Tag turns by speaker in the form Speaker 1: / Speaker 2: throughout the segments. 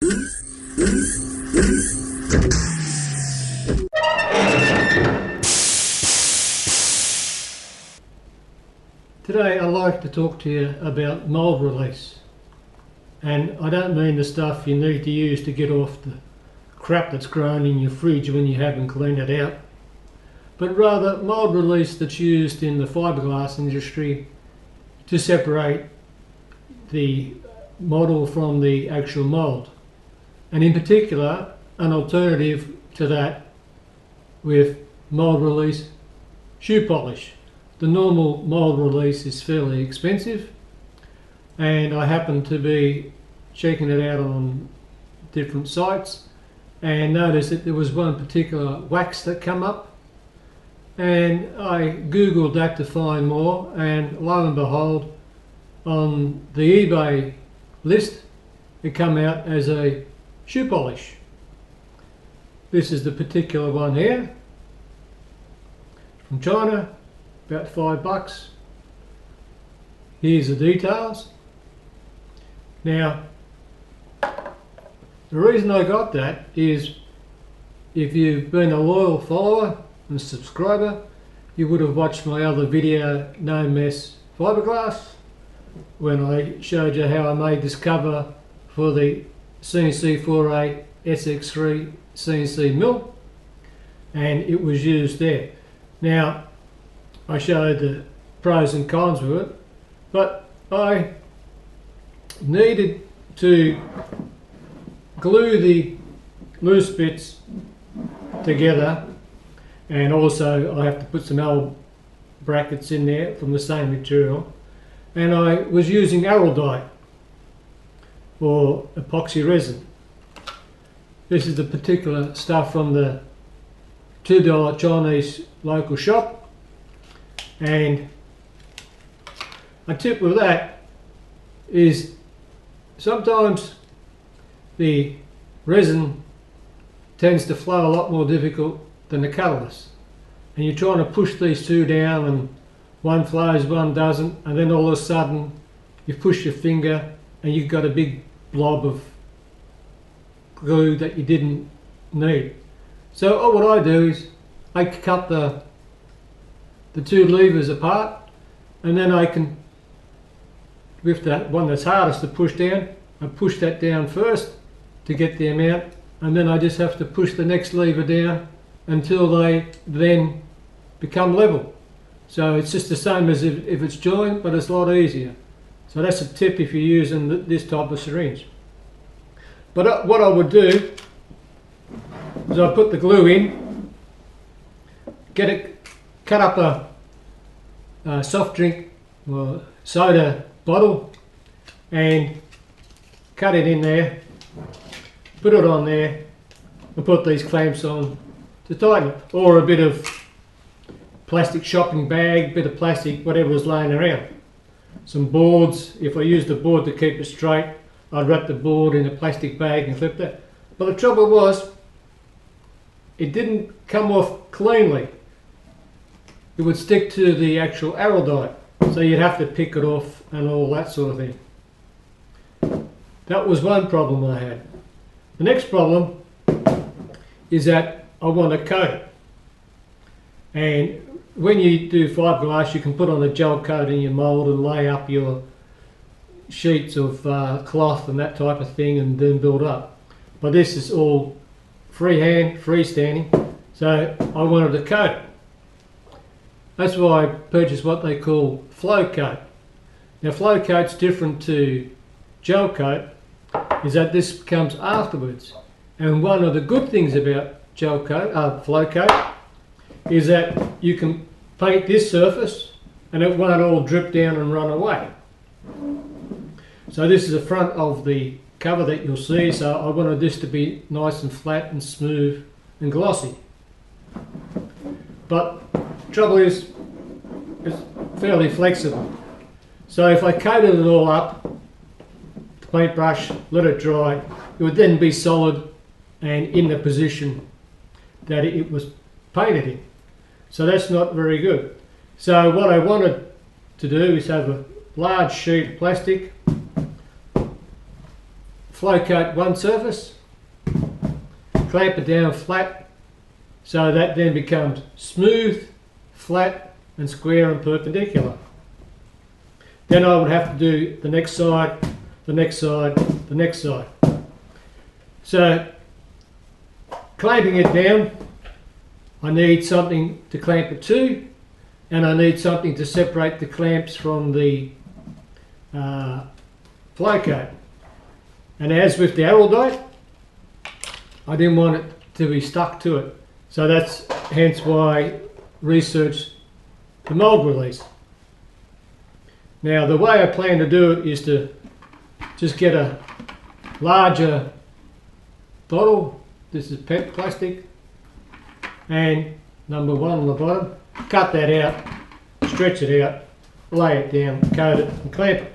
Speaker 1: Today I'd like to talk to you about mould release, and I don't mean the stuff you need to use to get off the crap that's grown in your fridge when you haven't cleaned it out, but rather mould release that's used in the fiberglass industry to separate the model from the actual mould, and in particular an alternative to that with mould release shoe polish. The normal mould release is fairly expensive, and I happen to be checking it out on different sites and noticed that there was one particular wax that came up, and I googled that to find more, and lo and behold, on the eBay list it came out as a shoe polish. This is the particular one here from China, about $5. Here's the details. Now, the reason I got that is if you've been a loyal follower and subscriber, you would have watched my other video, No Mess Fibreglass, when I showed you how I made this cover for the CNC4A SX3CNC Mill, and it was used there. Now, I showed the pros and cons with it, but I needed to glue the loose bits together, and also I have to put some L brackets in there from the same material, and I was using araldite or epoxy resin. This is the particular stuff from the $2 Chinese local shop. And a tip with that is sometimes the resin tends to flow a lot more difficult than the colourless, and you're trying to push these two down and one flows, one doesn't, and then all of a sudden you push your finger and you've got a big blob of glue that you didn't need. So what I do is I cut the two levers apart, and then I can, with that one that's hardest to push down, I push that down first to get the amount, and then I just have to push the next lever down until they then become level. So it's just the same as if it's joined, but it's a lot easier. So that's a tip if you're using this type of syringe. But what I would do is I put the glue in, get it, cut up a soft drink or soda bottle and cut it in there, put it on there and put these clamps on to tighten it, or a bit of plastic shopping bag, bit of plastic, whatever was laying around. Some boards, if I used a board to keep it straight, I'd wrap the board in a plastic bag and clip that. But the trouble was, it didn't come off cleanly. It would stick to the actual araldite, so you'd have to pick it off and all that sort of thing. That was one problem I had. The next problem is that I want to coat it, and when you do fiberglass you can put on a gel coat in your mould and lay up your sheets of cloth and that type of thing and then build up. But this is all freehand, freestanding, so I wanted to coat it. That's why I purchased what they call flow coat. Now flow coat's different to gel coat, is that this comes afterwards. And one of the good things about flow coat is that you can paint this surface and it won't all drip down and run away. So this is the front of the cover that you'll see, so I wanted this to be nice and flat and smooth and glossy. But trouble is, it's fairly flexible. So if I coated it all up, the paintbrush, let it dry, it would then be solid and in the position that it was painted in. So that's not very good. So what I wanted to do is have a large sheet of plastic, flow coat one surface, clamp it down flat, so that then becomes smooth, flat and square and perpendicular. Then I would have to do the next side, the next side, the next side. So clamping it down, I need something to clamp it to, and I need something to separate the clamps from the flow coat. And as with the araldite, I didn't want it to be stuck to it. So that's hence why I researched the mould release. Now the way I plan to do it is to just get a larger bottle. This is PET plastic, and number 1 on the bottom. Cut that out, stretch it out, lay it down, coat it and clamp it.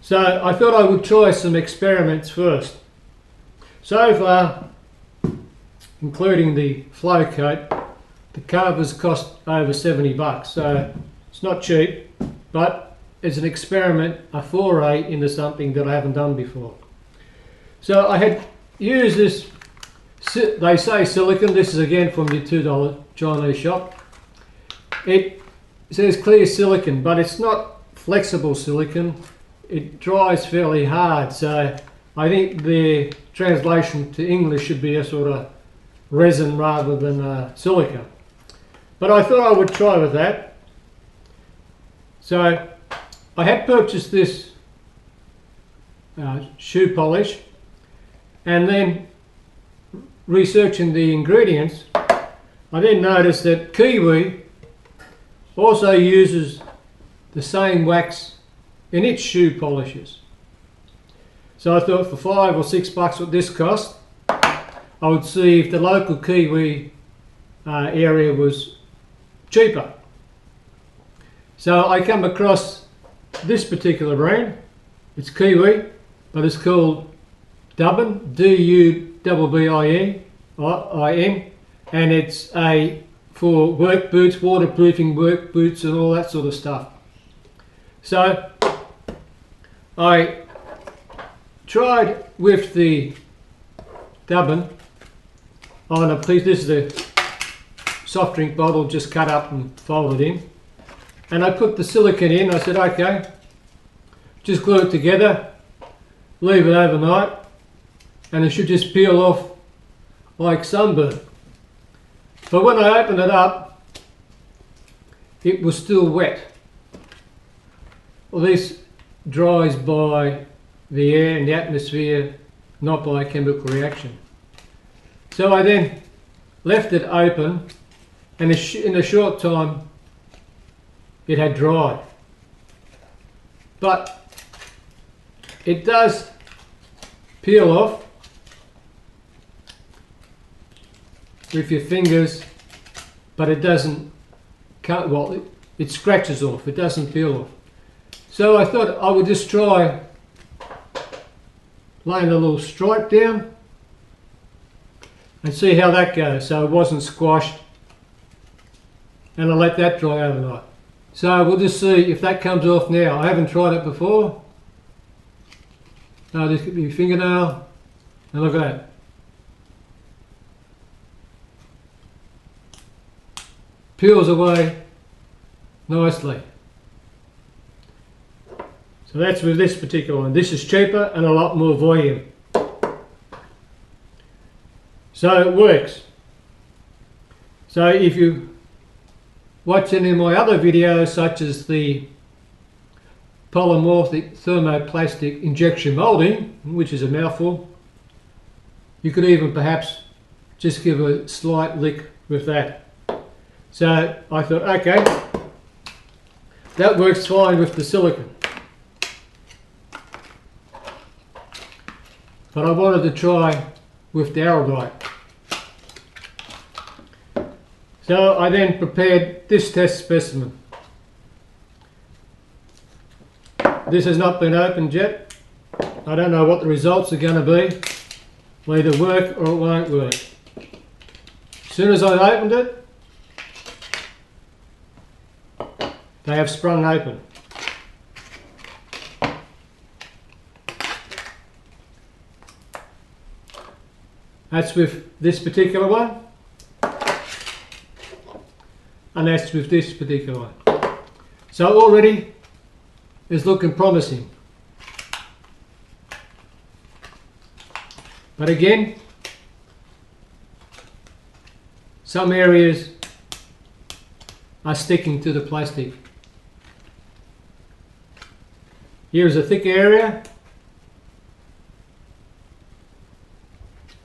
Speaker 1: So I thought I would try some experiments first. So far, including the flow coat, the covers cost over 70 bucks, so it's not cheap, but it's an experiment, a foray into something that I haven't done before. So I had used this, they say silicone, this is again from the $2 Chinese shop. It says clear silicone, but it's not flexible silicone. It dries fairly hard, so I think the translation to English should be a sort of resin rather than silicone. But I thought I would try with that. So I had purchased this shoe polish, and then researching the ingredients, I then noticed that Kiwi also uses the same wax in its shoe polishes. So I thought for $5 or $6 what this cost, I would see if the local Kiwi area was cheaper. So I come across this particular brand. It's Kiwi, but it's called Dubbin, D-U-B-B-I-N, and it's for work boots, waterproofing work boots and all that sort of stuff. So I tried with the Dubbin on a piece. This is a soft drink bottle just cut up and folded in, and I put the silicone in. I said, okay, just glue it together, leave it overnight, and it should just peel off like sunburn. But when I opened it up, it was still wet. Well, this dries by the air and the atmosphere, not by a chemical reaction. So I then left it open, and in a short time it had dried. But it does peel off with your fingers, but it doesn't cut, well, it scratches off, it doesn't peel off. So I thought I would just try laying a little stripe down and see how that goes, so it wasn't squashed, and I'll let that dry overnight. So we'll just see if that comes off now. I haven't tried it before. Now this could be your fingernail, and look at that. Peels away nicely. So that's with this particular one. This is cheaper and a lot more volume. So it works. So if you watch any of my other videos, such as the polymorphic thermoplastic injection moulding, which is a mouthful, you could even perhaps just give a slight lick with that. So I thought, okay, that works fine with the silicone. But I wanted to try with the araldite. So I then prepared this test specimen. This has not been opened yet. I don't know what the results are going to be. It'll either work or it won't work. As soon as I opened it, they have sprung open. That's with this particular one, and that's with this particular one. So already it's looking promising. But again, some areas are sticking to the plastic. Here's a thick area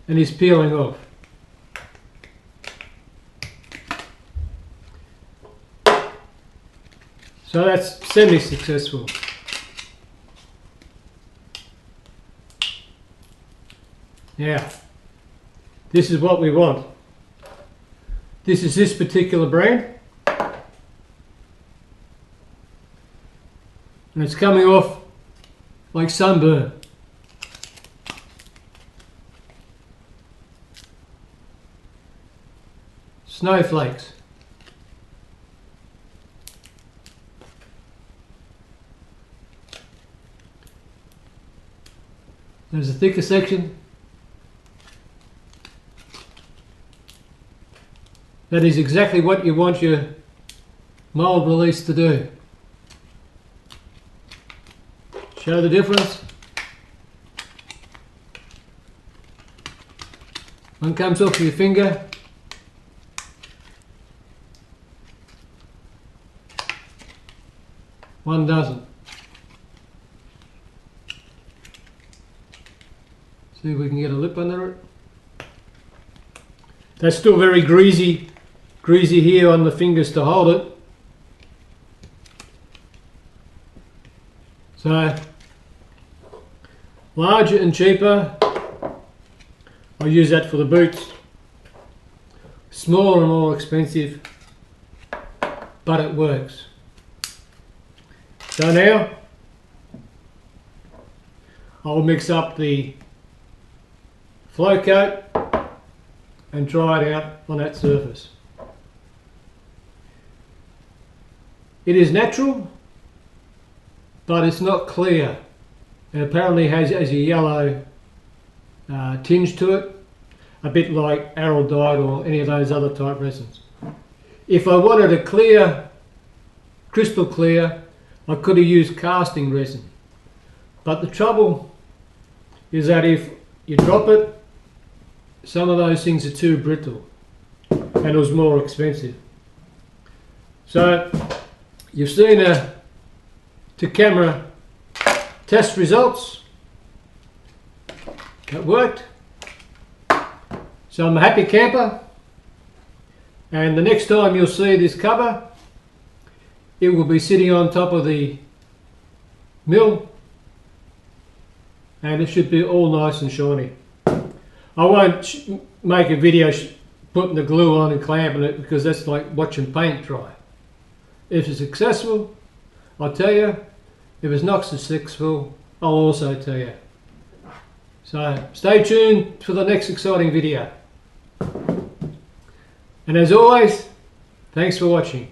Speaker 1: and it's peeling off. So that's semi-successful. Now, this is what we want. This is this particular brand. And it's coming off like sunburn. Snowflakes. There's a thicker section. That is exactly what you want your mould release to do. Show the difference. One comes off your finger. One doesn't. See if we can get a lip under it. That's still very greasy here on the fingers to hold it. So, larger and cheaper, I'll use that for the boots. Smaller and more expensive, but it works. So now, I'll mix up the flow coat and dry it out on that surface. It is natural, but it's not clear. It apparently has a yellow tinge to it, a bit like arrow dyed or any of those other type resins. If I wanted a clear, crystal clear, I could have used casting resin. But the trouble is that if you drop it, some of those things are too brittle and it was more expensive. So you've seen to camera test results. It worked. So I'm a happy camper, and the next time you'll see this cover, it will be sitting on top of the mill and it should be all nice and shiny. I won't make a video putting the glue on and clamping it, because that's like watching paint dry. If it's successful, I'll tell you. If it's not successful, I'll also tell you. So stay tuned for the next exciting video. And as always, thanks for watching.